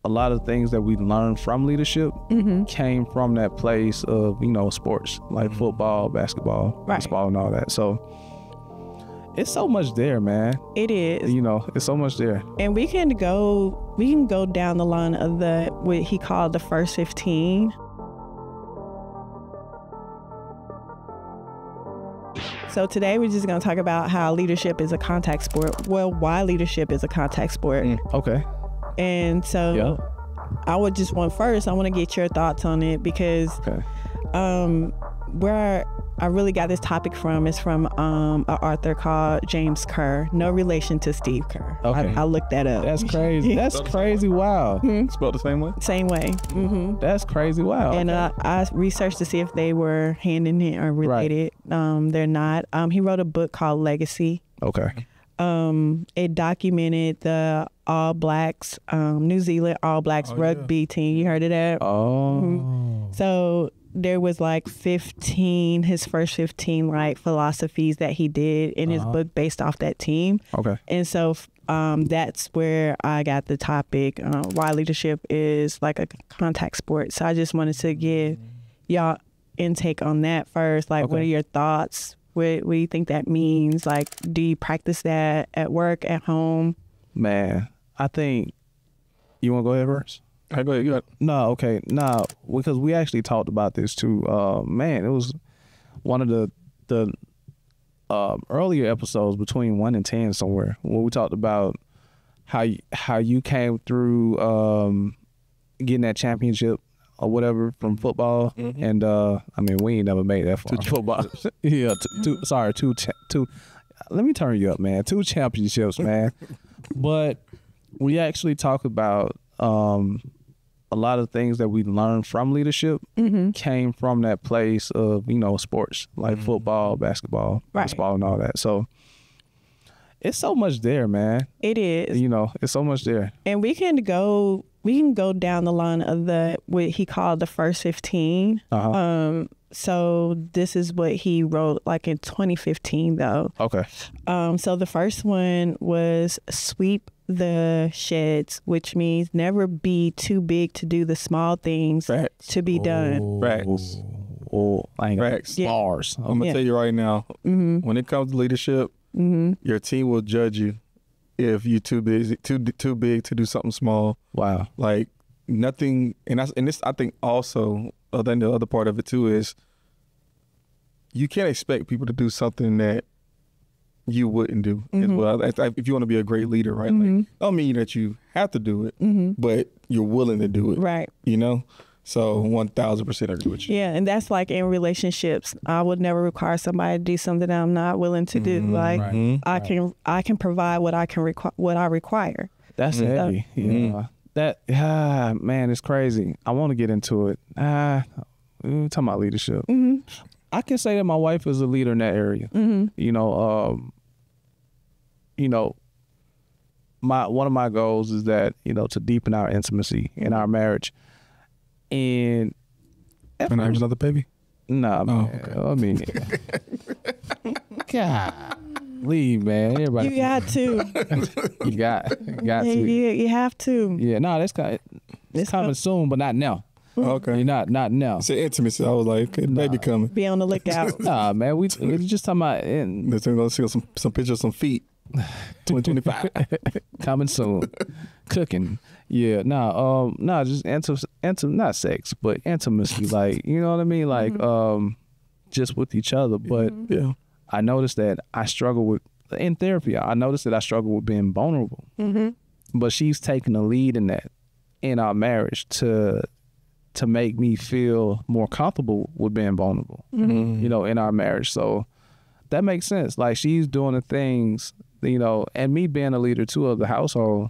a lot of things that we learned from leadership came from that place of, sports, like football, basketball, baseball, and all that. So it's so much there, man. It is. It's so much there. And we can go down the line of what he called the first 15. So today we're just going to talk about how leadership is a contact sport. Well, why leadership is a contact sport. Okay. And so I want to get your thoughts on it, because where I really got this topic from is from an author called James Kerr. No relation to Steve Kerr. Okay. I looked that up. That's crazy. That's crazy. Wow. Spelled the same way? Same way. That's crazy. Wow. And I researched to see if they were hand in hand or related. Right. They're not. He wrote a book called Legacy. Okay. It documented the All Blacks, New Zealand All Blacks rugby team. You heard of that? Oh. So there was like his first 15 like philosophies that he did in his book based off that team. Okay. And so that's where I got the topic, why leadership is like a contact sport. So I just wanted to give y'all intake on that first. Like, what are your thoughts? What do you think that means? Like, do you practice that at work, at home? Man, I think, you want to go ahead first? Go ahead. No, okay. No, because we actually talked about this too. Man, it was one of the earlier episodes, between 1 and 10 somewhere, where we talked about how you came through getting that championship or whatever from football. And I mean, we ain't never made that far. Football. Yeah, two. Let me turn you up, man. 2 championships, man. But we actually talked about a lot of things that we learned from leadership came from that place of, sports, like football, basketball, baseball, and all that. So it's so much there, man. It is. It's so much there. And we can go down the line of what he called the first 15. So this is what he wrote like in 2015 though. Okay. So the first one was sweep the sheds, which means never be too big to do the small things to be done. Facts. Facts. Bars. I'm gonna tell you right now, when it comes to leadership, your team will judge you if you're too big to do something small. Wow. Like nothing, and this I think also, then the other part of it too is you can't expect people to do something that you wouldn't do as well. If you want to be a great leader, right? Like, don't mean that you have to do it, but you're willing to do it. Right. So 1,000% agree with you. Yeah, and that's like in relationships. I would never require somebody to do something that I'm not willing to do. Like I can provide what I require. That's heavy. Man, it's crazy. I want to get into it. We're talking about leadership. I can say that my wife is a leader in that area. One of my goals is that, to deepen our intimacy in our marriage. And can I have another baby? Nah, man. Okay. I mean, God, leave, man. Everybody, you got to. You got to. You have to. Yeah, no, it's coming soon, but not now. Okay. Not now. It's intimacy. I was like, okay, baby coming. Be on the lookout. Nah, man, we just talking about. Let's go see some pictures of some feet. 2025 coming soon. Cooking. Yeah, just not sex, but intimacy, like, you know what I mean, like just with each other. But I noticed that I struggle with, in therapy, I noticed that I struggle with being vulnerable. But she's taking the lead in that, in our marriage, to make me feel more comfortable with being vulnerable, in our marriage. So that makes sense. Like, she's doing the things, and me being a leader too of the household,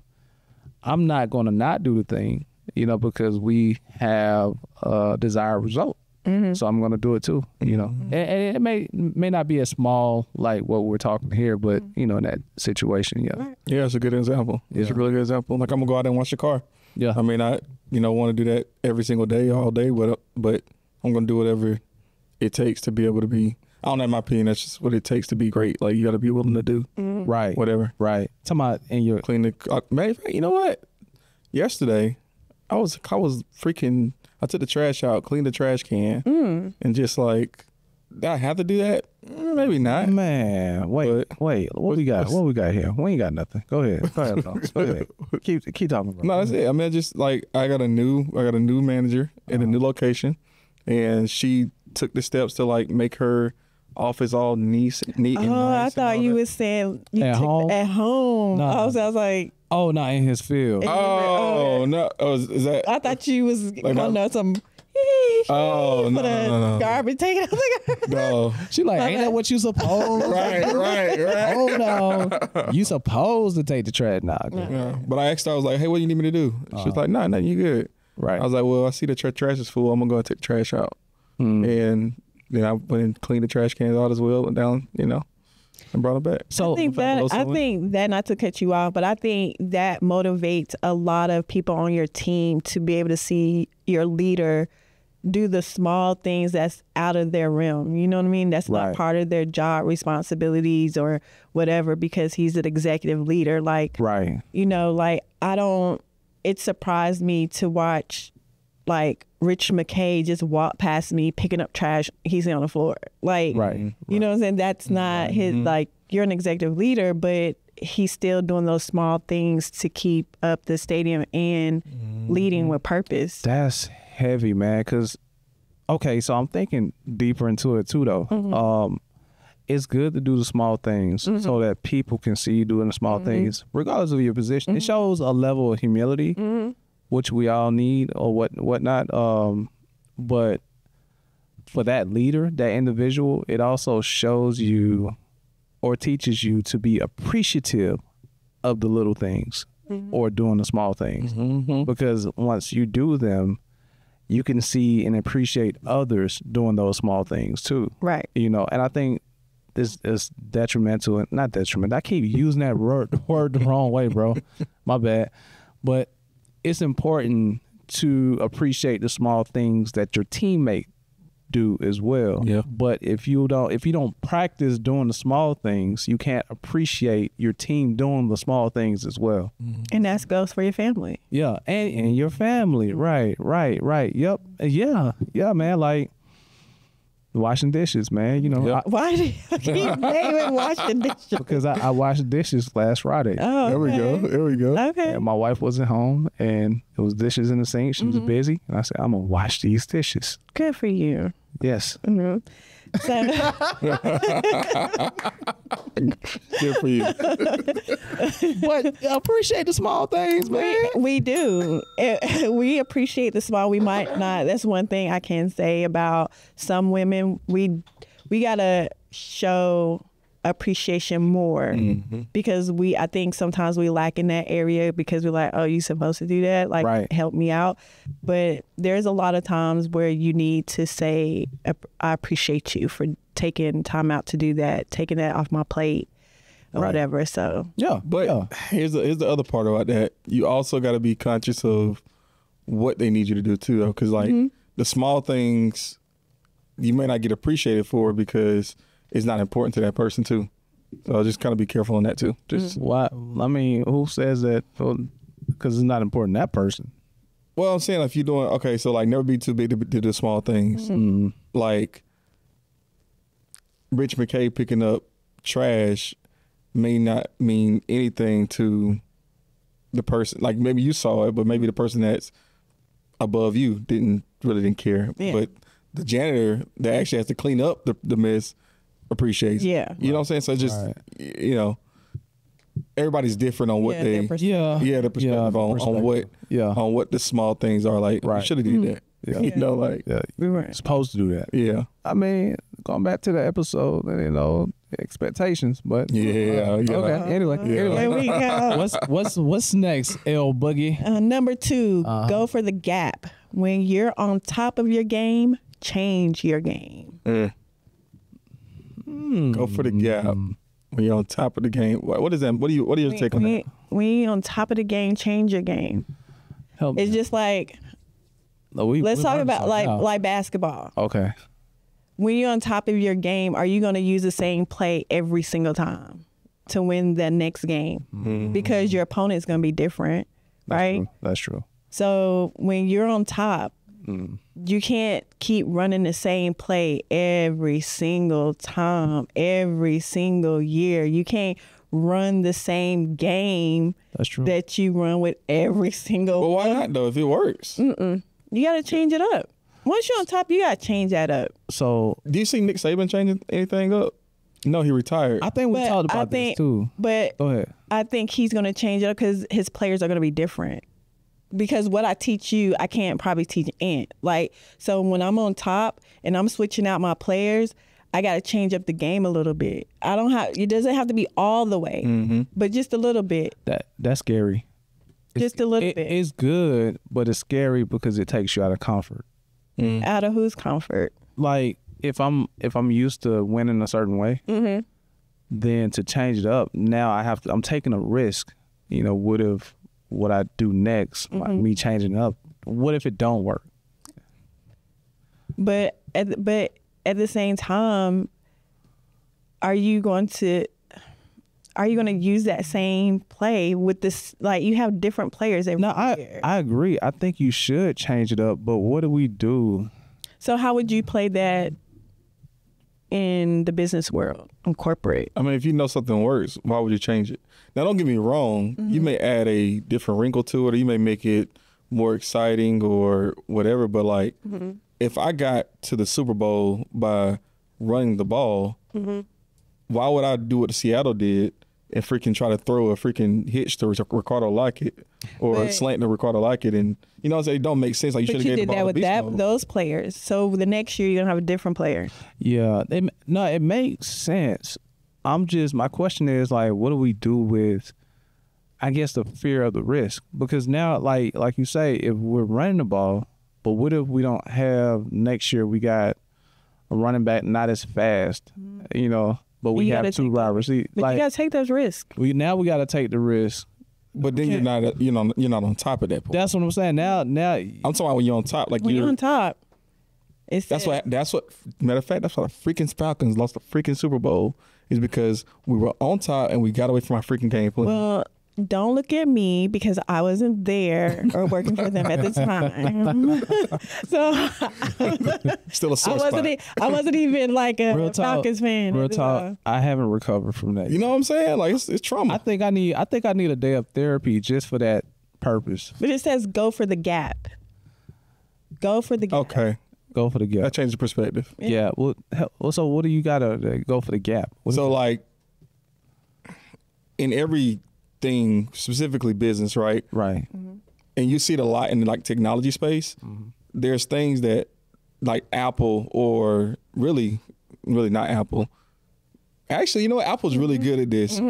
I'm not going to not do the thing, because we have a desired result. So I'm going to do it too, And it may not be as small like what we're talking here, but, in that situation, Yeah, it's a good example. It's a really good example. Like, I'm going to go out there and wash your car. Yeah. I mean, I, want to do that every single day, all day, but I'm going to do whatever it takes to be able to be, I don't have my opinion, that's just what it takes to be great. Like, you got to be willing to do. Right. Whatever. Right. Talking about in your... Clean the... Man, you know what? Yesterday, I was freaking. I took the trash out, cleaned the trash can, and just like, did I have to do that? Maybe not. Man, wait. What we got? What we got here? We ain't got nothing. Go ahead. Go ahead. Keep talking about. No, that's it. I mean, I just like I got a new manager in a new location, and she took the steps to like make her office all neat and nice. Oh, I thought you was saying at home. At home. No. I was like. Oh, not in his field. Oh no! Oh, is that? I thought you was gonna some. Oh no! Garbage taken out the garbage. No. She like, ain't that what you supposed? right. Hold on. You supposed to take the trash now. Yeah. But I asked her, I was like, hey, what do you need me to do? She was like, nah, nothing, you good. Right. I was like, well, I see the trash is full. I'm gonna go take the trash out. And then I went and cleaned the trash cans out as well, went down, and brought it back. So I think that, not to cut you off, but I think that motivates a lot of people on your team to be able to see your leader do the small things that's out of their realm. You know what I mean? That's not part of their job responsibilities or whatever, because he's an executive leader. Like, it surprised me to watch like Rich McKay just walk past me picking up trash. He's on the floor. Like, you know what I'm saying? That's not his, like, you're an executive leader, but he's still doing those small things to keep up the stadium and leading with purpose. That's heavy, man. Because, okay, so I'm thinking deeper into it too, though. It's good to do the small things so that people can see you doing the small things, regardless of your position. It shows a level of humility, which we all need or whatnot. But for that leader, that individual, it also shows you or teaches you to be appreciative of the little things or doing the small things. Because once you do them, you can see and appreciate others doing those small things too. Right. And I think this is detrimental, and not detrimental. I keep using that word the wrong way, bro. My bad. But it's important to appreciate the small things that your teammate do as well. Yeah. But if you don't practice doing the small things, you can't appreciate your team doing the small things as well. And that goes for your family. Yeah, and your family. Right. Yep. Yeah, man. Like washing dishes, man. Why do you keep naming washing dishes? Because I washed dishes last Friday. Oh, There we go. Okay. And my wife wasn't home, and there was dishes in the sink. She was busy, and I said, I'm gonna wash these dishes. Good for you. Yes. So, Good for you. But appreciate the small things, man. we do. We appreciate the small. We might not. That's one thing I can say about some women. We gotta show appreciation more because I think sometimes we lack in that area because we're like, oh, you supposed to do that, like help me out. But there's a lot of times where you need to say, I appreciate you for taking time out to do that, taking that off my plate or whatever. So here's the other part about that. You also got to be conscious of what they need you to do too, though, because like the small things you may not get appreciated for because it's not important to that person too. So just kind of be careful on that too. Just why? I mean, who says that? Because it's not important to that person. Well, I'm saying if you're doing so like never be too big to do the small things. Like Rich McKay picking up trash may not mean anything to the person. Like maybe you saw it, but maybe the person that's above you didn't care. Yeah. But the janitor that actually has to clean up the mess appreciates. Yeah. You know what I'm saying? So just, everybody's different on what their perspective on what the small things are. Like, you should have did that. Yeah. You know, like, we weren't supposed to do that. Yeah. I mean, going back to the episode, expectations, but okay. Anyway, there we go. What's next, L Boogie? Number 2, go for the gap. When you're on top of your game, change your game. Go for the gap. When you're on top of the game, what is that? What are your take on that? When you're on top of the game, change your game. It's just like, let's talk about like basketball. Okay. When you're on top of your game, are you going to use the same play every single time to win the next game? Because your opponent's going to be different, right? That's true. So when you're on top, you can't keep running the same play every single time, every single year. You can't run the same game that you run with every single Well, why not, though, if it works? You got to change it up. Once you're on top, you got to change that up. So, do you see Nick Saban changing anything up? No, he retired. I think we talked about this too. But go ahead. I think he's going to change it up because his players are going to be different. Because what I teach you, I can't probably teach Ant. Like, so when I'm on top and I'm switching out my players, I got to change up the game a little bit. It doesn't have to be all the way, but just a little bit. That's scary. Just a little bit. It's good, but it's scary because it takes you out of comfort. Out of whose comfort? Like, if I'm used to winning a certain way, then to change it up, now I'm taking a risk. You know, what I do next, like me changing up. What if it don't work? But at the same time, are you going to use that same play with this? Like, you have different players every year. I agree. I think you should change it up. But what do we do? So how would you play that in the business world, in corporate? I mean, if you know something works, why would you change it? Now, don't get me wrong. You may add a different wrinkle to it, or you may make it more exciting or whatever. But, like, if I got to the Super Bowl by running the ball, why would I do what Seattle did and freaking try to throw a freaking hitch to Ricardo Lockett or slant to Ricardo Lockett? And, you know what I'm saying? It don't make sense. Like, you should have gave the ball to Beast Mode. With those players. So the next year, you're going to have a different player. Yeah. It makes sense. My question is, like, what do we do with, I guess, the fear of the risk? Because now, like you say, if we're running the ball, but what if we don't have, next year we got a running back not as fast, you know, but we have two wide receivers. But you got to take those risks. We got to take the risk. But then you're not on top at that point. That's what I'm saying. Now I'm talking about when you're on top. Like, when you're on top. That's what matter of fact, that's why the freaking Falcons lost the freaking Super Bowl, is because we were on top and we got away from our freaking game plan. Well, don't look at me because I wasn't there or working for them at the time. So still a sore spot. I wasn't even like a Falcons fan. Real talk. I haven't recovered from that. You know what I'm saying? Like, it's trauma. I think I need a day of therapy just for that purpose. But it says go for the gap. Go for the gap. Okay. Go for the gap. That changed the perspective. Yeah. Well, so what do you gotta go for the gap? So, like, in everything, specifically business, right? Right. And you see it a lot in, like, technology space. There's things that, like, Apple, or really not Apple. Actually, you know what? Apple's really good at this.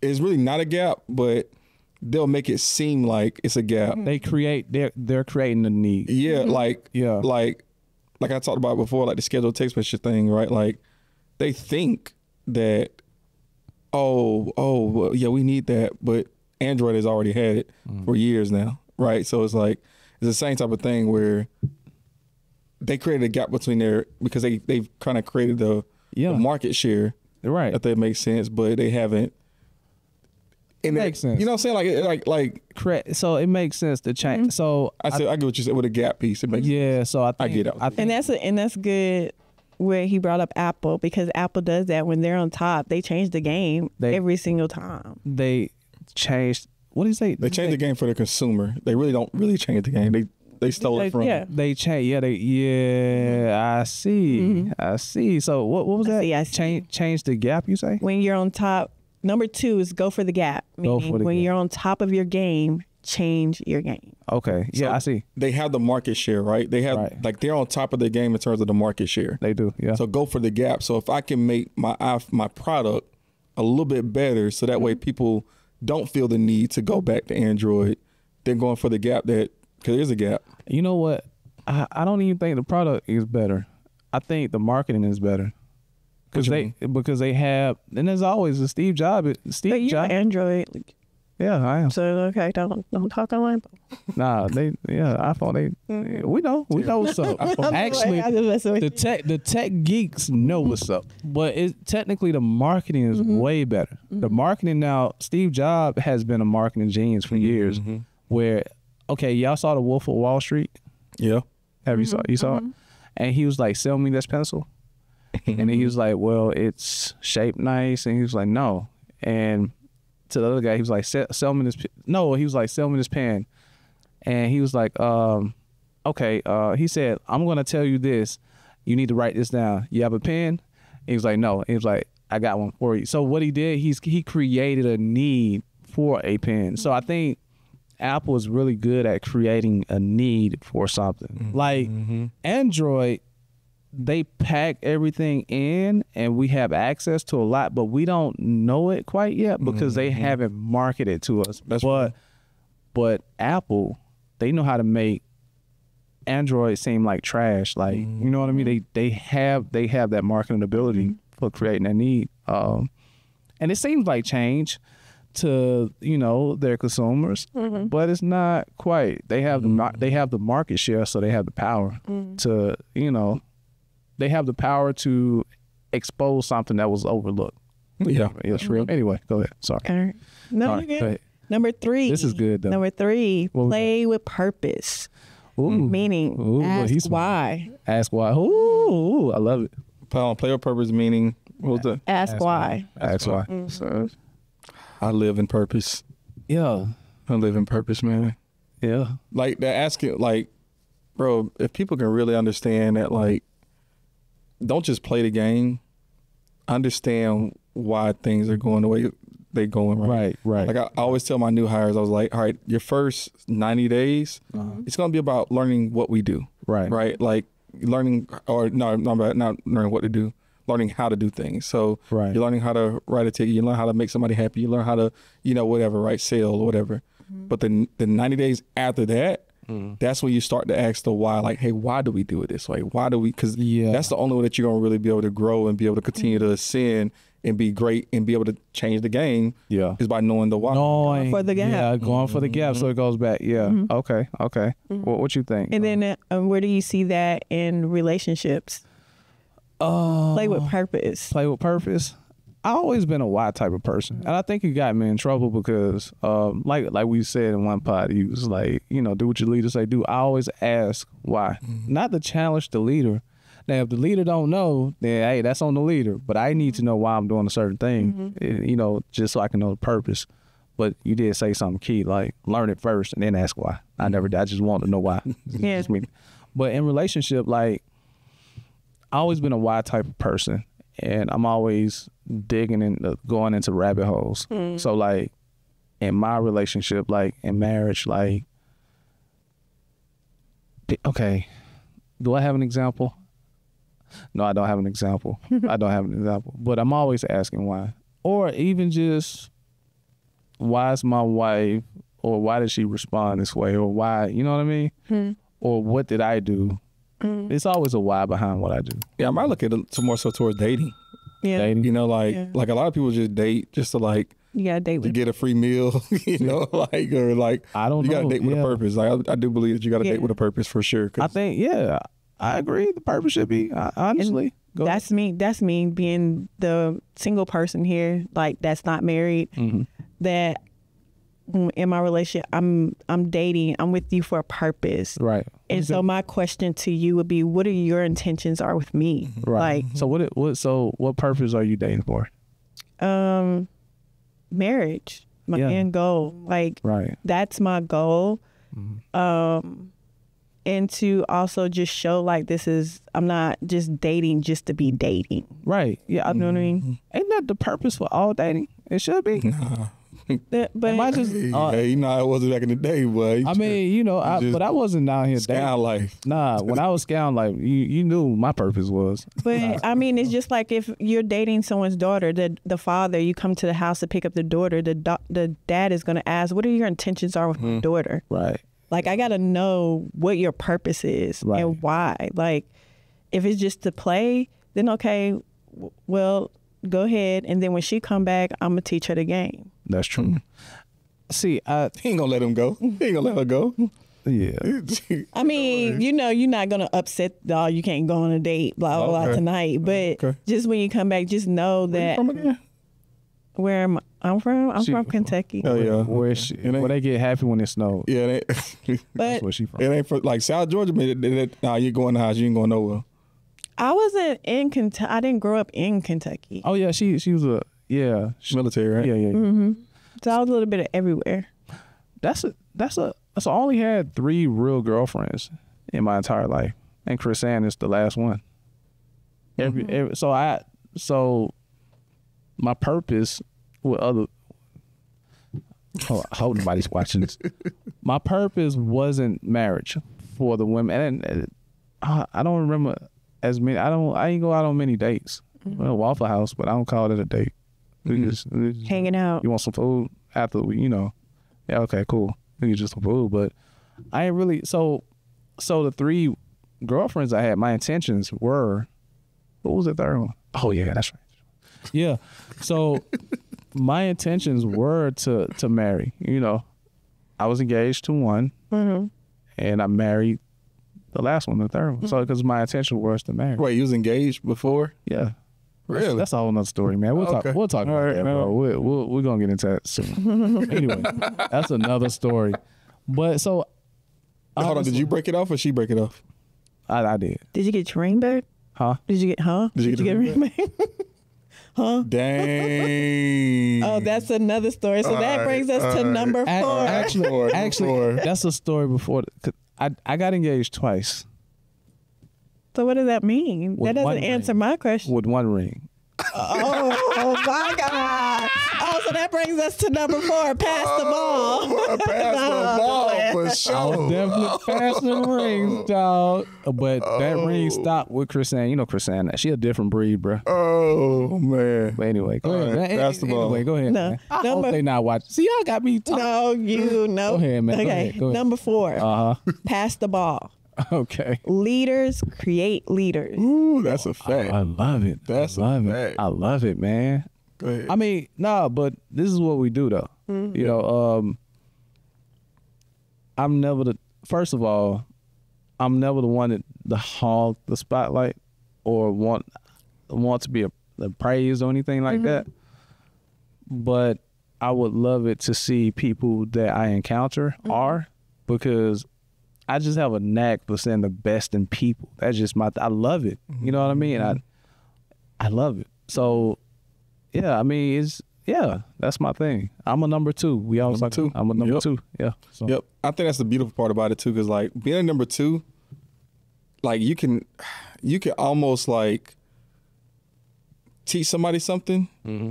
It's really not a gap, but they'll make it seem like it's a gap. They're creating the need. Yeah, like I talked about before, like the scheduled text message thing, right? Like, they think that, well, yeah, we need that, but Android has already had it for years now, right? So it's like, it's the same type of thing where they created a gap between because they've kind of created the market share, right? That makes sense, but they haven't. It makes sense. You know what I'm saying? Like correct. So it makes sense to change. So I get what you said with a gap piece. It makes sense. So I get it. And that's good where he brought up Apple, because Apple does that when they're on top. They change the game every single time. They changed. What do you say? They changed the game for the consumer. They really don't change the game. They stole it from. Yeah. They change. I see. I see. So what was that? I see. Change the gap, you say? When you're on top. Number 2 is go for the gap. When you're on top of your game, change your game. Okay. Yeah, so I see. They have the market share, right? They have like, they're on top of their game in terms of the market share. They do. Yeah. So go for the gap. So if I can make my product a little bit better, so that way people don't feel the need to go back to Android, they're going for the gap because there's a gap. You know what? I don't even think the product is better. I think the marketing is better. Because they have, and there's always a Steve Jobs. But you're Android. Yeah, I am. So okay, don't talk online. Nah, iPhone. We know what's up. Actually, the tech geeks know what's up. But technically the marketing is way better. The marketing now, Steve Jobs has been a marketing genius for years, where okay, y'all saw The Wolf of Wall Street? Yeah. Have you saw it? And he was like, sell me this pencil. And then he was like, well, it's shaped nice. And he was like, no. And to the other guy, he was like, sell me this. No, he was like, sell me this pen. And he was like, okay. He said, I'm going to tell you this. You need to write this down. You have a pen? He was like, no. He was like, I got one for you. So what he did, he created a need for a pen. So I think Apple is really good at creating a need for something. Like Android, they pack everything in and we have access to a lot, but we don't know it quite yet because they haven't marketed to us. But Apple, they know how to make Android seem like trash. Like, you know what I mean? They have that marketing ability for creating a need. And it seems like change to, you know, their consumers, but it's not quite. They have the market share, so they have the power to, you know, they have the power to expose something that was overlooked. Yeah, it's real. Anyway, go ahead. Sorry. All right. No, you're good. Number 3. This is good, though. Number 3, play with purpose. Ooh. Meaning, ask why. Ask why. Ooh, I love it. Play with purpose, meaning, what was that? Ask why. Ask why. So, I live in purpose. Yeah. I live in purpose, man. Yeah. Like, they're asking, like, bro, if people can really understand that, like, don't just play the game, understand why things are going the way they're going, right? Right. Like, I always tell my new hires, I was like, all right, your first 90 days, it's going to be about learning what we do. Right? Like, learning, or no, not learning what to do, learning how to do things. So you're learning how to write a ticket, you learn how to make somebody happy, you learn how to, you know, whatever, right, sell or whatever. But the 90 days after that, that's when you start to ask the why, like, hey, why do we do it this way? Why do we? Because that's the only way that you're going to really be able to grow and be able to continue to ascend and be great and be able to change the game. Is by knowing the why. Going for the gap. Yeah, going for the gap, so it goes back. Yeah. Okay. What you think? And then where do you see that in relationships? Play with purpose. Play with purpose. I've always been a why type of person, and I think it got me in trouble because, like we said in one pod, he was like, you know, do what your leader say do. I always ask why, not to challenge the leader. Now, if the leader don't know, then hey, that's on the leader. But I need to know why I'm doing a certain thing, you know, just so I can know the purpose. But you did say something key, like learn it first and then ask why. I just want to know why. But in relationship, like, I always been a why type of person. And I'm always digging and going into rabbit holes. So, like, in my relationship, like in marriage, like, okay, do I have an example? No, I don't have an example. But I'm always asking why. Or even just, why is my wife, or why did she respond this way? Or why, you know what I mean? Or what did I do? It's always a why behind what I do. Yeah, I might look at it more so towards dating. Yeah. Dating. You know, like a lot of people just date just to, like, you gotta date to get a free meal, you know, like, or like, I don't know. You gotta date with a purpose. Like, I do believe that you gotta date with a purpose for sure. I think, I agree. The purpose should be, honestly. That's me being the single person here, like, that's not married, that in my relationship, I'm dating, I'm with you for a purpose. Right. And so my question to you would be, what are your intentions are with me? Right. Like, so what purpose are you dating for? Marriage, my end goal. Like, that's my goal. And to also just show, like, I'm not just dating just to be dating. Right. Yeah, I know what I mean. Ain't that the purpose for all dating? It should be. Nah. But I just, hey, you know, I wasn't back in the day, boy. I mean, you know, but I wasn't down here scout life. Nah, when I was scout life, you knew my purpose was. But I mean, it's just like if you're dating someone's daughter, the father, you come to the house to pick up the daughter, the dad is going to ask, what are your intentions are with my daughter? Right. Like, I got to know what your purpose is and why. Like, if it's just to play, then okay, well, go ahead. And then when she come back, I'm going to teach her the game. That's true. See, he ain't gonna let him go. He ain't gonna let her go. Yeah. I mean, you know, you're not gonna upset you can't go on a date, blah blah blah tonight. But just when you come back, just know that. Where I'm from Kentucky. Oh yeah. Where they get happy when it snows. Yeah, But That's where she from. it ain't for, like South Georgia. Nah, you going to the house, you ain't going nowhere. I wasn't in Kentucky. I didn't grow up in Kentucky. Oh yeah, she was a Military, right? yeah. Mm-hmm. So I was a little bit of everywhere. So I only had 3 real girlfriends in my entire life, and Chrisann is the last one. So my purpose with other. I hope nobody's watching this. My purpose wasn't marriage for the women, and I don't remember as many. I ain't go out on many dates. Well, Waffle House, but I don't call it a date. We just Hanging out. You want some food after we, yeah, okay, cool. We get just some food, but I ain't really. So the 3 girlfriends I had, my intentions were. What was the third one? Oh yeah, that's right. Yeah, so my intentions were to marry. I was engaged to one, and I married the last one, the third one. So because my intention was to marry. Wait, you was engaged before? Yeah. Really? That's a whole nother story, man. We'll talk about that, bro. We're gonna get into that soon. Anyway, that's another story. But so, hold on. Did you break it off or she break it off? I did. Did you get your ring back? Huh? Did you get a ring back? Huh? Dang. Oh, that's another story. So that brings us to number 4. Actually, that's a story before. I got engaged twice. So what does that mean? With that doesn't one answer ring. my question. With one ring. Oh my God. Oh, so that brings us to number 4. Pass the ball. Pass the ball for I was sure. definitely passing rings, dog. But that ring stopped with Chrisann. You know Chrisann. She a different breed, bro. Oh man. But anyway, go ahead. Right, pass the ball. Anyway, go ahead. No. Man. I hope they not watching. See, y'all got me talking. No. Go ahead, man. Okay, Go ahead. number 4. Pass the ball. Okay. Leaders create leaders. Ooh, that's a fact. I love it. That's I love a it. fact. I love it, man. Go ahead. I mean, but this is what we do though. I'm never first of all, I'm never the one to hog the spotlight or want to be praised or anything like that. But I would love it to see people that I encounter are, because I just have a knack for seeing the best in people. That's just I love it. You know what I mean? I love it. So, yeah, I mean, that's my thing. I'm a number 2. We always Number 2. I'm a number 2. Yeah. So. Yep. I think that's the beautiful part about it too, because like being a number 2, like you can almost like teach somebody something,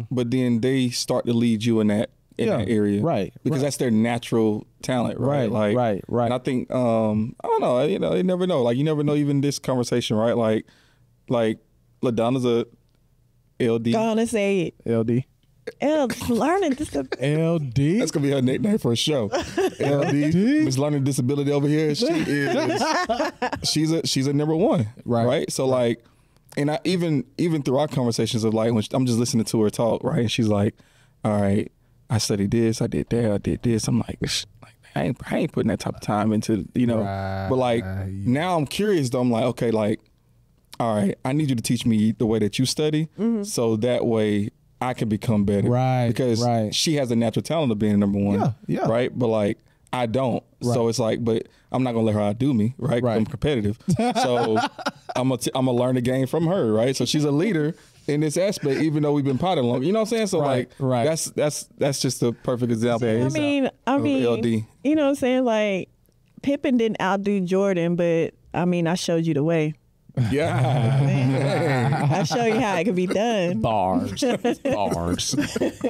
but then they start to lead you in that area, right? Because that's their natural talent, right? Right. And I think I don't know, you never know. Like you never know, even this conversation, right? Like LaDonna's a LD. Gonna say it. LD. Learning disability. LD. That's gonna be her nickname for a show. LD, Miss Learning Disability over here. She is. She's a number 1, right? So like, and I even through our conversations of like when I'm just listening to her talk, right? And she's like, "All right, I studied this, I did that, I did this." I'm like, I ain't putting that type of time into, Right. But like now I'm curious though. I'm like, okay, like, all right, I need you to teach me the way that you study, so that way I can become better. Right. Because she has a natural talent of being number 1. Yeah. Right. But like I don't. Right. So it's like, but I'm not gonna let her outdo me, right? 'Cause I'm competitive. So I'm gonna learn the game from her, right? So she's a leader in this aspect, even though we've been potting long. You know what I'm saying? So that's just a perfect example. I mean, LD. You know what I'm saying? Like Pippen didn't outdo Jordan, but I mean, I showed you the way. Yeah. I show you how it can be done. Bars.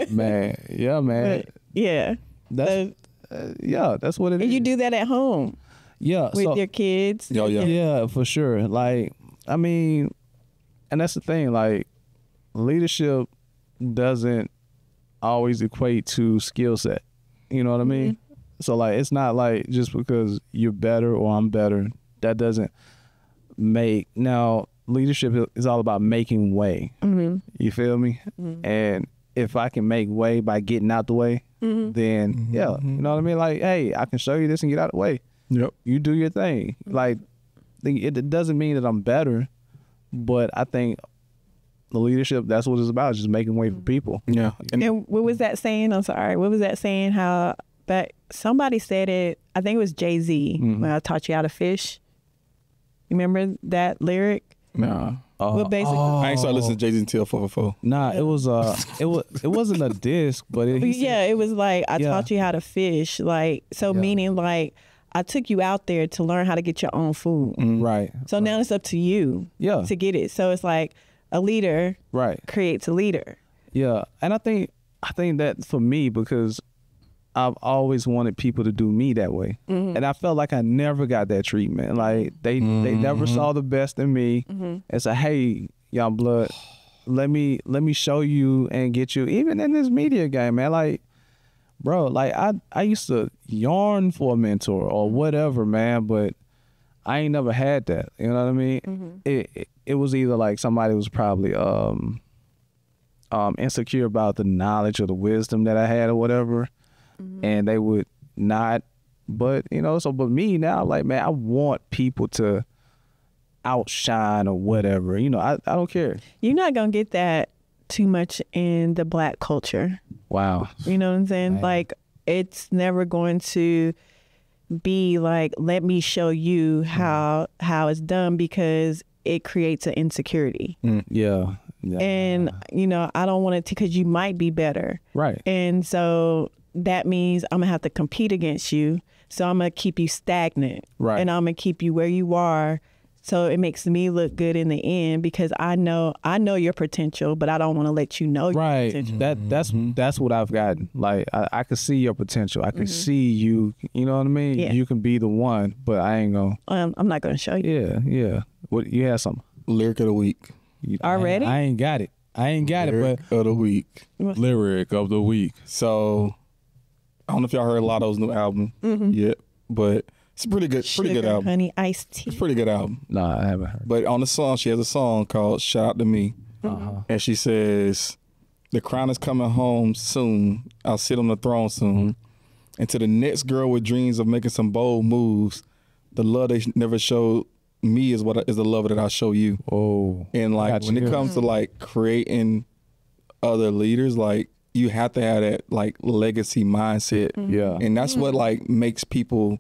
Man. Yeah, man. Yeah. That's what it is. And you do that at home. Yeah. With your kids. Oh, yeah. Yeah, for sure. Like, I mean, and that's the thing, like, leadership doesn't always equate to skill set. You know what I mean? So like, it's not like just because you're better or I'm better, that doesn't make. Now, leadership is all about making way. You feel me? And if I can make way by getting out the way, then you know what I mean? Like, hey, I can show you this and get out of the way. Yep. You do your thing. Like, it doesn't mean that I'm better, but I think the leadership, that's what it's about, just making way for people. Yeah. And what was that saying? I'm sorry. What was that saying? How that somebody said it, I think it was Jay-Z, when I taught you how to fish. You remember that lyric? Nah. Well, basically, I ain't started listening to Jay-Z until 444. Nah, it wasn't a disc, but it was like, I taught you how to fish. Like, so meaning like, I took you out there to learn how to get your own food. Right. So now it's up to you to get it. So it's like a leader creates a leader. Yeah. And I think that for me, because I've always wanted people to do me that way. And I felt like I never got that treatment. Like they never saw the best in me and said, hey, young blood, let me show you and get you, even in this media game, man. Like, bro, like I used to yearn for a mentor or whatever, man, but I ain't never had that. You know what I mean? It was either like somebody was probably insecure about the knowledge or the wisdom that I had or whatever, and they would not. But but me now, like, man, I want people to outshine or whatever. I don't care. You're not gonna get that too much in the Black culture. Wow. You know what I'm saying? Man. Like, it's never going to be like, let me show you how it's done, because it creates an insecurity. Yeah. And, I don't want it to, because you might be better. Right. And so that means I'm going to have to compete against you. So I'm going to keep you stagnant. Right. And I'm going to keep you where you are. So it makes me look good in the end, because I know your potential, but I don't want to let you know your potential. That's what I've gotten. Like, I can see your potential. I can see you. You know what I mean? Yeah. You can be the one, but I ain't gonna. I'm not gonna show you. Yeah. What you have something? Lyric of the week. Already? I ain't got it. Lyric of the week. Lyric of the week. So I don't know if y'all heard Lotto's new album yet, but it's a pretty good album. Honey, iced tea. It's a pretty good album. Nah, I haven't heard. But on the song, she has a song called "Shout Out to Me," and she says, "The crown is coming home soon. I'll sit on the throne soon. And to the next girl with dreams of making some bold moves, the love they never showed me is the love that I show you." Oh, and like when it comes to like creating other leaders, like you have to have that like legacy mindset. Yeah, and that's what like makes people.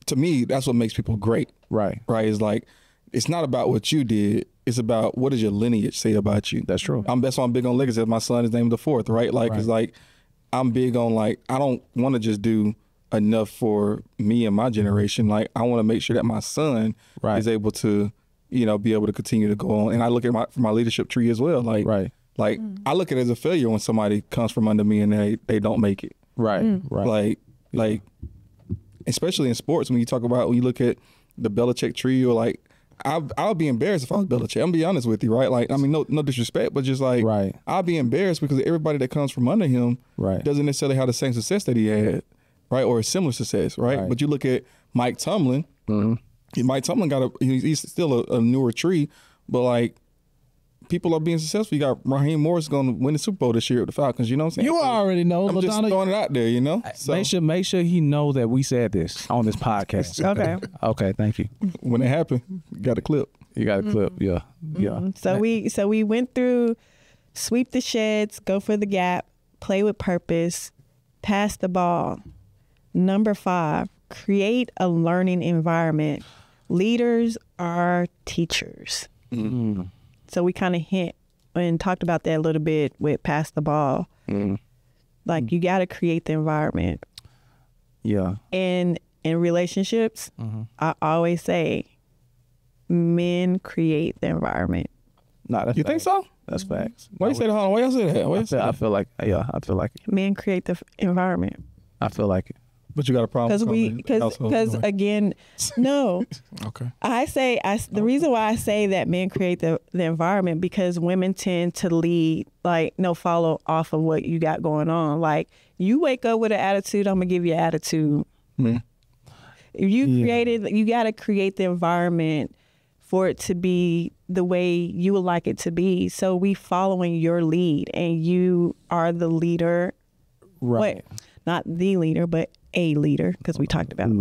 To me, that's what makes people great. Right. It's like, it's not about what you did. It's about what does your lineage say about you. That's true. That's why I'm big on legacy. My son is named the fourth, right? Like, it's like, I'm big on like, I don't want to just do enough for me and my generation. Like, I want to make sure that my son is able to, be able to continue to go on. And I look at my leadership tree as well. Like, I look at it as a failure when somebody comes from under me and they don't make it. Like, especially in sports, when you look at the Belichick tree, or like, I'll be embarrassed if I was Belichick. I'm gonna be honest with you, right? Like, I mean, no disrespect, but just like, I'll be embarrassed because everybody that comes from under him doesn't necessarily have the same success that he had, right? Or a similar success, right? But you look at Mike Tomlin. Mike Tomlin he's still a newer tree, but like, people are being successful. You got Raheem Morris going to win the Super Bowl this year with the Falcons. You know what I'm saying? You already know. I'm just throwing it out there, So, make sure he know that we said this on this podcast. Okay. Thank you. When it happened, you got a clip. Yeah. So we went through sweep the sheds, go for the gap, play with purpose, pass the ball. Number 5, create a learning environment. Leaders are teachers. So we kind of hint and talked about that a little bit with pass the ball. Like, you got to create the environment. Yeah. And in relationships, I always say, men create the environment. Nah, that's think so? That's facts. Why you say that? Why y'all say that? I feel like it. Men create the environment. I feel like it. But you got a problem because again, no. Okay. The reason why I say that men create the environment, because women tend to lead, like, follow off of what you got going on. Like, you wake up with an attitude, I'm gonna give you an attitude. If you got to create the environment for it to be the way you would like it to be. So we following your lead, and you are the leader. Right. Not the leader, but a leader, because we talked about a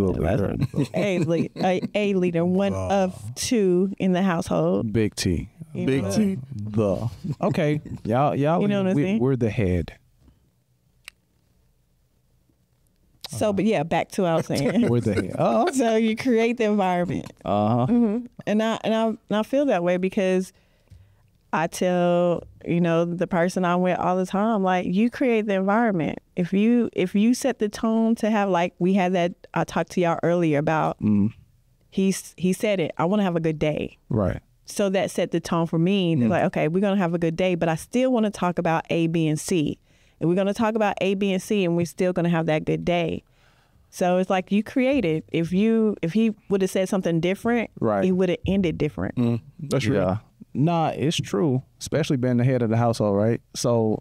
leader, one of 2 in the household. Big T. Big T. The. Okay. Y'all, You know what I'm saying? we're the head. So, but yeah, back to what I was saying. We're the head. Oh. So you create the environment. And I feel that way because I tell, the person I'm with all the time, like, you create the environment. If you set the tone to have, like, we had that, I talked to y'all earlier about, he said it, I want to have a good day. Right. So that set the tone for me. They're like, okay, we're going to have a good day, but I still want to talk about A, B, and C. And we're going to talk about A, B, and C, and we're still going to have that good day. So it's like you created. If he would have said something different, right, it would have ended different. That's true. Yeah. Nah, it's true. Especially being the head of the household, right? So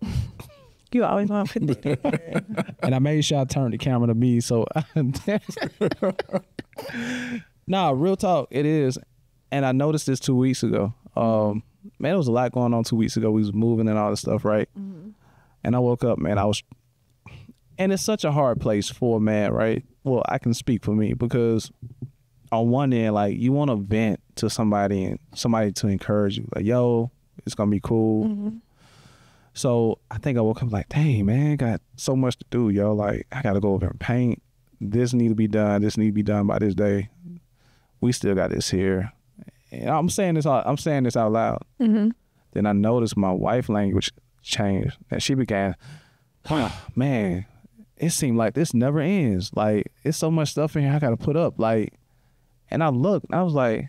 you always want to put it. And I made sure I turned the camera to me. So nah, real talk, it is. And I noticed this 2 weeks ago. Man, there was a lot going on 2 weeks ago. We was moving and all this stuff, right? And I woke up, man, and it's such a hard place for a man, right? Well, I can speak for me because on one end, like, you want to vent to somebody and somebody to encourage you. Like, yo, it's going to be cool. So I think I woke up like, dang, man, got so much to do, yo. Like, I got to go over and paint. This need to be done. This need to be done by this day. We still got this here. And I'm saying this out loud. Then I noticed my wife language changed. And she began, man, it seemed like this never ends. Like, it's so much stuff in here I got to put up. Like, and I looked, I was like,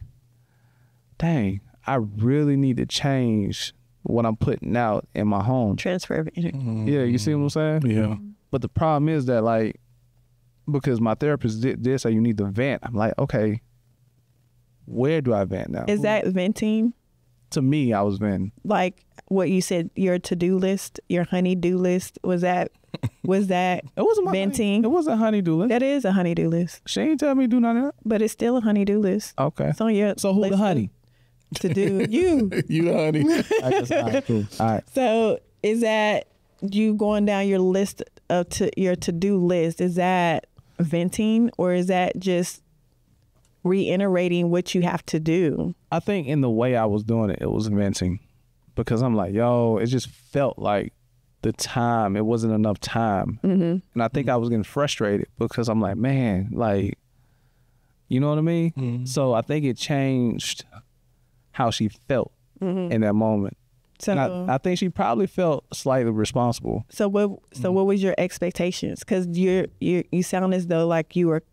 dang, I really need to change what I'm putting out in my home. Transfer of energy. Yeah, you see what I'm saying? Yeah. But the problem is that, like, because my therapist did say you need to vent, I'm like, okay, where do I vent now? Is that venting? To me, I was venting. Like what you said, your to-do list, your honey-do list, was that it wasn't venting? It wasn't a honey-do list. That is a honey-do list. She ain't tell me to do none of that. But it's still a honey-do list. Okay. It's on your So who the honey? To do you. You the honey. I guess, all right, cool. All right. So is that you going down your list of your to-do list? Is that venting, or is that just reiterating what you have to do? I think in the way I was doing it, it was venting, because I'm like, yo, it just felt like the time, it wasn't enough time. And I think I was getting frustrated because I'm like, man, like, you know what I mean? So I think it changed how she felt in that moment. So and I think she probably felt slightly responsible. So what was your expectations? Because you sound as though like you were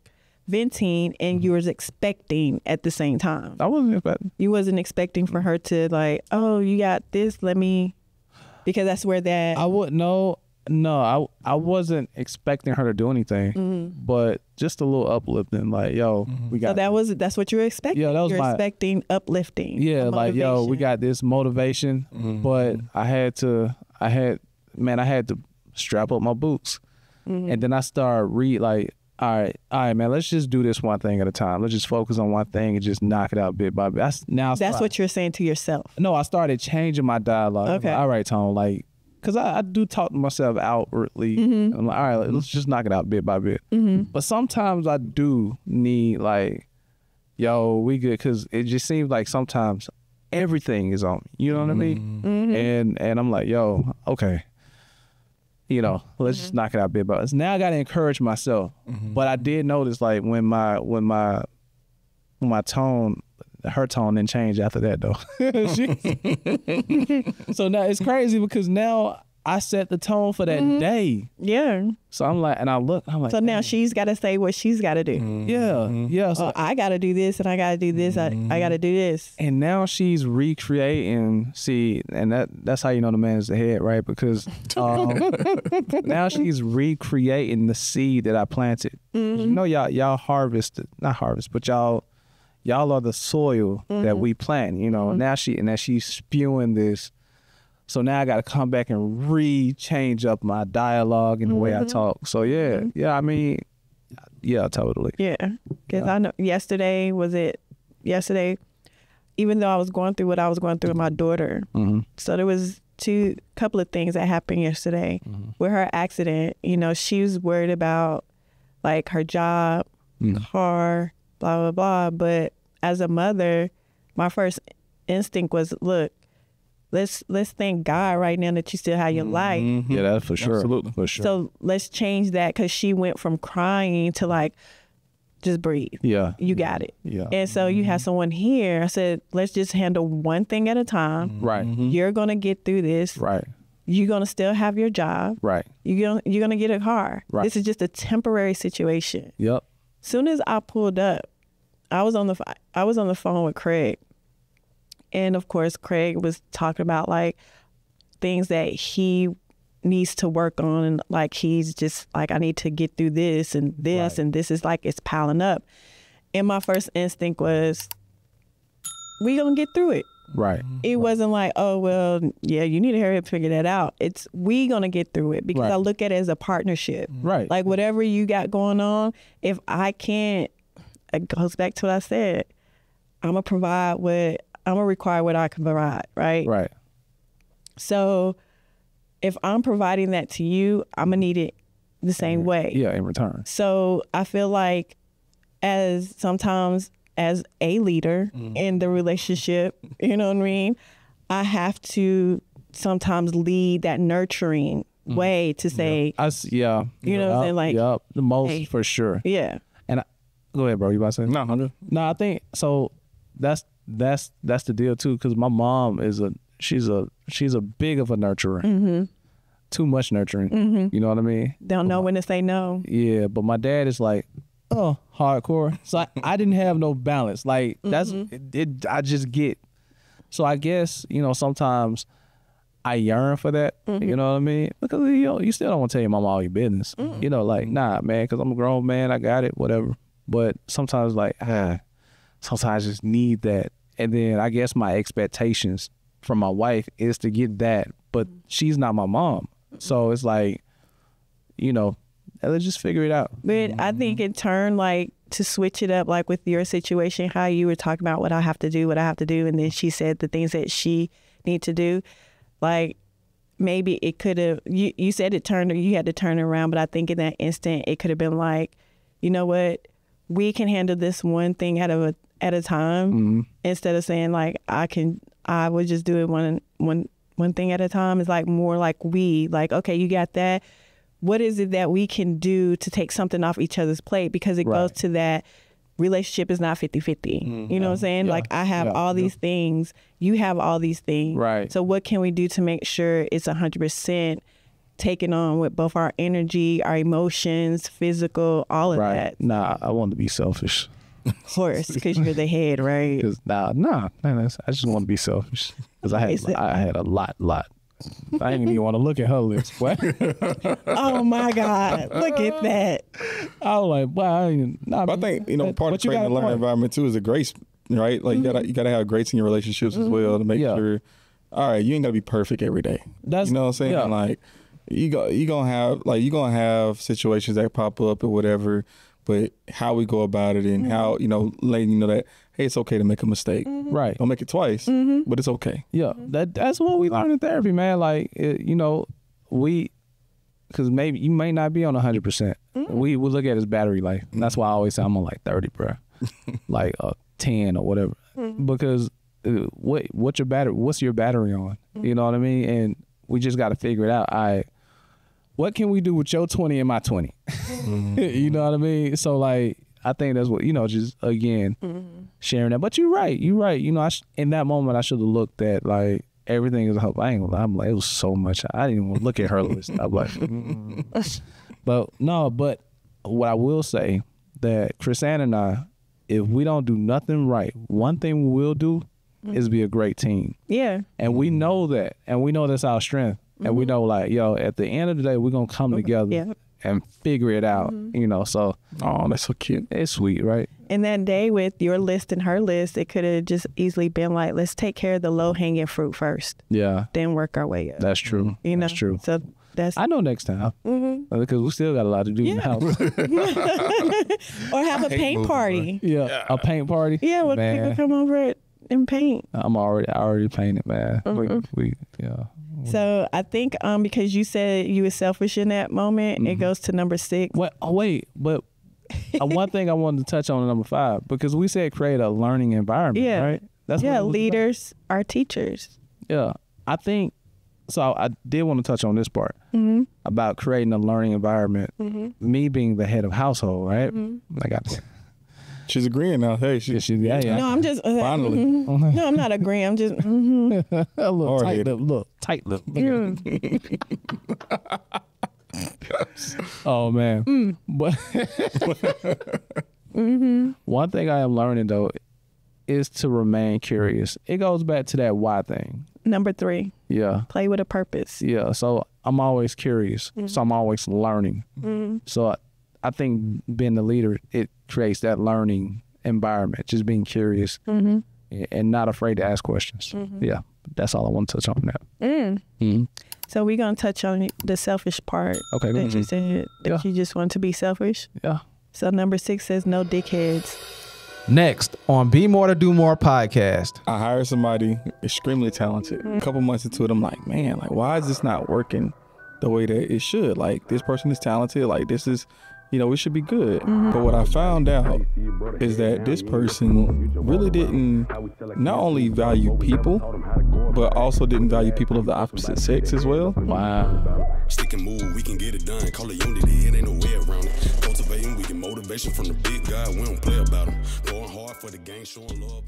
venting and you was expecting at the same time. I wasn't expecting. You wasn't expecting for her to like, oh, you got this, because that's where that. I wouldn't know. No, I wasn't expecting her to do anything, but just a little uplifting, like, yo, we got. So that's what you were expecting. Yeah, that was You're expecting uplifting. Yeah, like, yo, we got this motivation, but I had to strap up my boots, and then I started all right, man, let's just do this one thing at a time. Let's just focus on one thing and just knock it out bit by bit. That's what you're saying to yourself. No, I started changing my dialogue. Okay. Like, all right, Tone, like, because I do talk to myself outwardly. I'm like, all right, let's just knock it out bit by bit. But sometimes I do need, like, yo, we good, because it just seems like sometimes everything is on me. You know what I mean? And I'm like, yo, okay. Let's just knock it out bit by bit. Now I got to encourage myself. But I did notice, like, when my tone, her tone didn't change after that, though. So now it's crazy because now I set the tone for that day. Yeah. So I'm like, so now she's got to say what she's got to do. Yeah. So I got to do this and I got to do this. I got to do this. And now she's recreating. See, and that's how you know the man is the head, right? Because now she's recreating the seed that I planted. You know, y'all not harvest, but y'all are the soil that we plant. Now she's spewing this. So now I got to come back and change up my dialogue and the way I talk. So yeah, I mean, yeah, totally. Yeah, because I know yesterday, even though I was going through what I was going through with my daughter, so there was couple of things that happened yesterday with her accident. She was worried about like her job, car, blah, blah, blah. But as a mother, my first instinct was, look, let's thank God right now that you still have your life. Yeah, that's for sure. Absolutely. For sure. So let's change that, because she went from crying to like, just breathe. Yeah. You got it. Yeah. And so you have someone here. I said, let's just handle one thing at a time. Right. You're going to get through this. Right. You're going to still have your job. Right. You're going to get a car. Right. This is just a temporary situation. Yep. Soon as I pulled up, I was on the phone with Craig. And of course, Craig was talking about like things that he needs to work on, and like he's just like, I need to get through this and this, and this is like, it's piling up. And my first instinct was, we gonna get through it. Right. It wasn't like, oh well, yeah, you need to hurry up and figure that out. It's, we gonna get through it, because I look at it as a partnership. Right. Like whatever you got going on, if I can't, it goes back to what I said, I'm gonna require what I can provide, right? Right. So if I'm providing that to you, I'm gonna need it the same way. Yeah, in return. So I feel like sometimes as a leader in the relationship, you know what I mean? I have to sometimes lead that nurturing way to say, You know what I'm saying? Like, the most, hey. for sure. yeah. And go ahead, bro. You about to say? No, 100. No, I think so. That's the deal too. Because my mom she's a big of a nurturer. Too much nurturing. You know what I mean? Don't know when to say no. Yeah, but my dad is like, oh, hardcore. So I didn't have no balance. Like that's it. I just get. So I guess, you know, sometimes I yearn for that. You know what I mean? Because you still don't want to tell your mama all your business. You know, like, nah, man, because I'm a grown man. I got it, whatever. But sometimes, like, sometimes I just need that. And then I guess my expectations from my wife is to get that, but she's not my mom. So it's like, you know, let's just figure it out. But I think in turn, like, to switch it up, like with your situation, how you were talking about what I have to do, and then she said the things that she need to do, like, maybe it could have, you said you had to turn it around, but I think in that instant, it could have been like, you know what, we can handle this one thing at a time, instead of saying like, I would just do it one thing at a time. It's like more like okay, you got that. What is it that we can do to take something off each other's plate? Because it goes to that relationship is not 50-50. You know what I'm saying? Like, I have all these things, you have all these things. Right. So what can we do to make sure it's 100% taken on with both our energy, our emotions, physical, all of that? Nah, I want to be selfish. Of course, because you're the head, right? Nah, I just want to be selfish. Because I had a lot. I didn't even want to look at her lips. What? Oh my God! Look at that. I was like, wow. I think, you know, part of creating a learning environment too is a grace, right? Like you gotta have grace in your relationships as well, to make sure. All right, you ain't gotta be perfect every day. You know what I'm saying? Like you gonna have situations that pop up or whatever, but how we go about it and how, you know, letting you know that, hey, it's okay to make a mistake. Right. Don't make it twice, but it's okay. Yeah, that's what we learn in therapy, man. Like, you know, because maybe you may not be on 100%. We look at his battery life. And that's why I always say I'm on like 30, bro. Like 10 or whatever. Because what's your battery on? You know what I mean? And we just got to figure it out. What can we do with your 20 and my 20? You know what I mean? So like, I think that's what, you know, just again, sharing that. But you're right. You know, in that moment, I should have looked at like everything is hope. I ain't gonna lie. I'm like, it was so much. I didn't even want to look at her list. I'm like, but what I will say that Chrisann and I, if we don't do nothing right, one thing we will do is be a great team. Yeah. And we know that, and we know that's our strength. And we know, like, yo, at the end of the day, we're going to come together and figure it out, you know, so. Oh, that's so cute. It's sweet, right? And that day with your list and her list, it could have just easily been like, let's take care of the low-hanging fruit first. Yeah. Then work our way up. That's true. You know? That's true. So that's. I know next time. Because we still got a lot to do in the house. Or have a paint party. Yeah, a paint party. Yeah, well, people come over and paint. I already painted, man. Yeah. So I think because you said you were selfish in that moment, it goes to number 6. But one thing I wanted to touch on number 5, because we said create a learning environment, right? That's leaders are teachers. Yeah. I think, so I did want to touch on this part about creating a learning environment. Me being the head of household, right? I got She's agreeing now. Hey, she's yeah. No, I'm just finally. No, I'm not agreeing. I'm just a little tight lip. Oh man. But one thing I am learning though is to remain curious. It goes back to that why thing. Number 3. Yeah. Play with a purpose. Yeah. So I'm always curious. So I'm always learning. So I think being the leader, it creates that learning environment, just being curious and not afraid to ask questions. Yeah. That's all I want to touch on now. So we're going to touch on the selfish part that you said, that you just want to be selfish. Yeah. So number 6 says no dickheads. Next on Be More to Do More podcast. I hired somebody extremely talented. A couple months into it, I'm like, man, like, why is this not working the way that it should? Like, this person is talented. Like, this is, you know, it should be good. But what I found out is that this person really didn't not only value people, but also didn't value people of the opposite sex as well. Wow. Stick and move, we can get it done. Call it unity, it ain't no way around it. Cultivating, we get motivation from the big guy. We don't play about him. Going hard for the game, showing love.